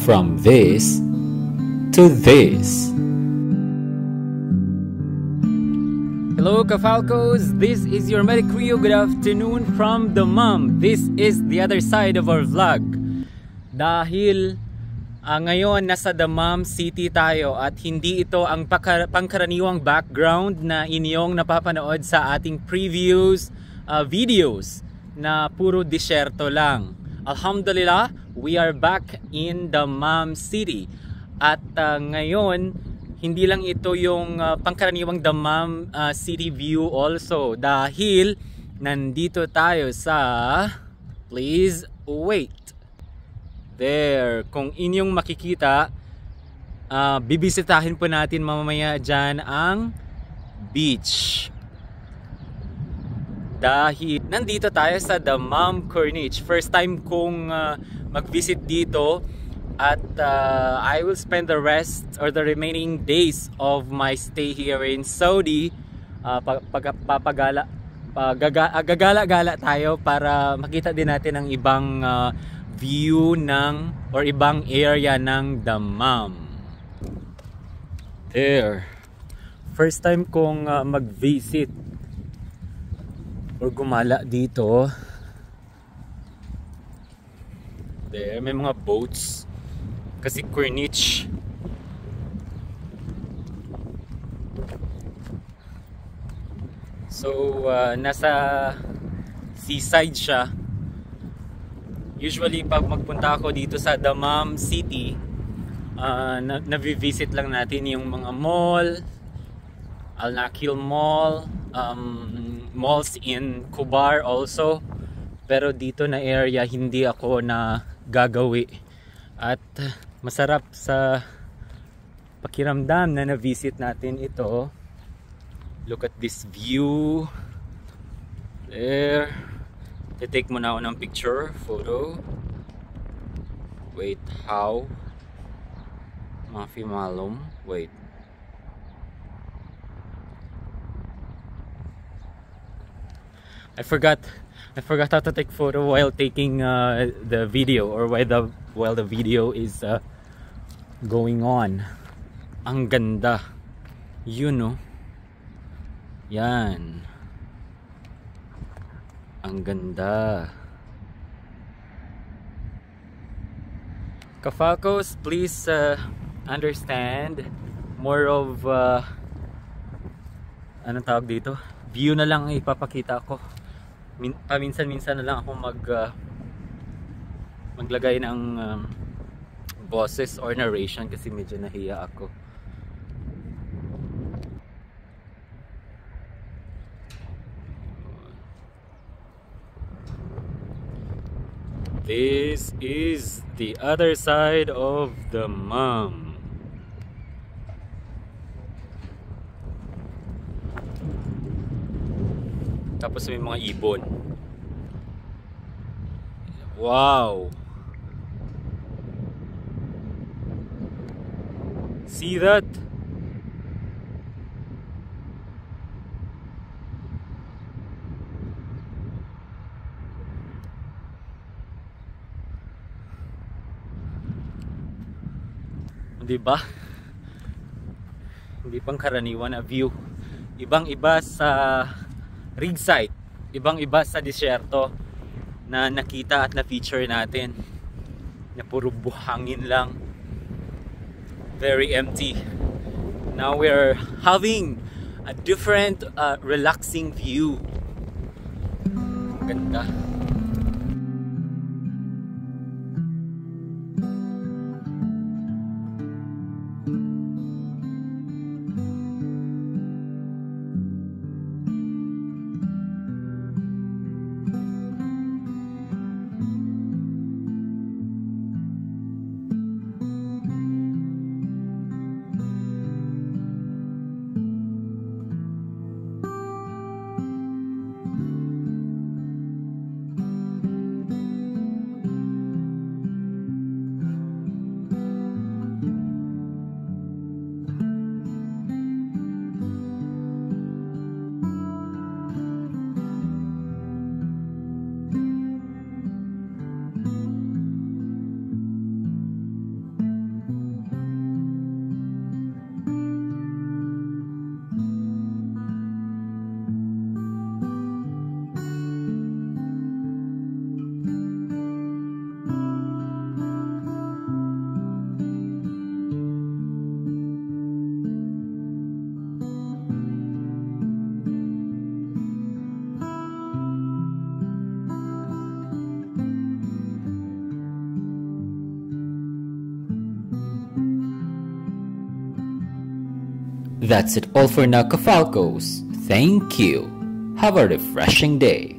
from this to this. Hello Kafalcos, this is your Medic Rio. Good afternoon from the mom. This is the other side of our vlog. Dahil ngayon nasa Dammam City tayo at hindi ito ang pangkaraniwang background na inyong napapanood sa ating previous videos na puro disyerto lang. Alhamdulillah, we are back in Dammam City. At ngayon, hindi lang ito yung pangkaraniwang Dammam City view also. Dahil nandito tayo sa, please wait. There, kung inyong makikita, bibisitahin po natin mamaya dyan ang beach. Dahil nandito tayo sa Dammam Corniche. First time kong mag-visit dito at I will spend the rest or the remaining days of my stay here in Saudi. Gagala-gala tayo para makita din natin ang ibang view ng or ibang area ng Dammam. There. First time kong mag-visit or gumala dito. There, may mga boats kasi Corniche. So nasa seaside siya. Usually pag magpunta ako dito sa Dammam City, na-visit lang natin yung mga mall, Al Nakhil Mall, malls in Kubar also. Pero dito na area hindi ako na gagawi. At masarap sa pakiramdam na na-visit natin ito. Look at this view. There. I-take mo na ako ng picture, photo. Wait, how? Mafi malum. Wait. I forgot how to take photo while taking the video or while the video is going on. Ang ganda. You know. Yan. Ang ganda. Kafalcos, please understand more of anong tawag dito? View na lang ipapakita ko. Paminsan-minsan na lang ako maglagay ng boses or narration kasi medyo nahiya ako. This is the other side of Dammam. Tapos may mga ibon. Wow! See that? Diba? Hindi pang karaniwan na view. Ibang-iba sa rig site, ibang-iba sa disyerto na nakita at na-feature natin. Na puro buhangin lang. Very empty. Now we're having a different relaxing view. Ganda. That's it all for now, Kafalcos. Thank you. Have a refreshing day.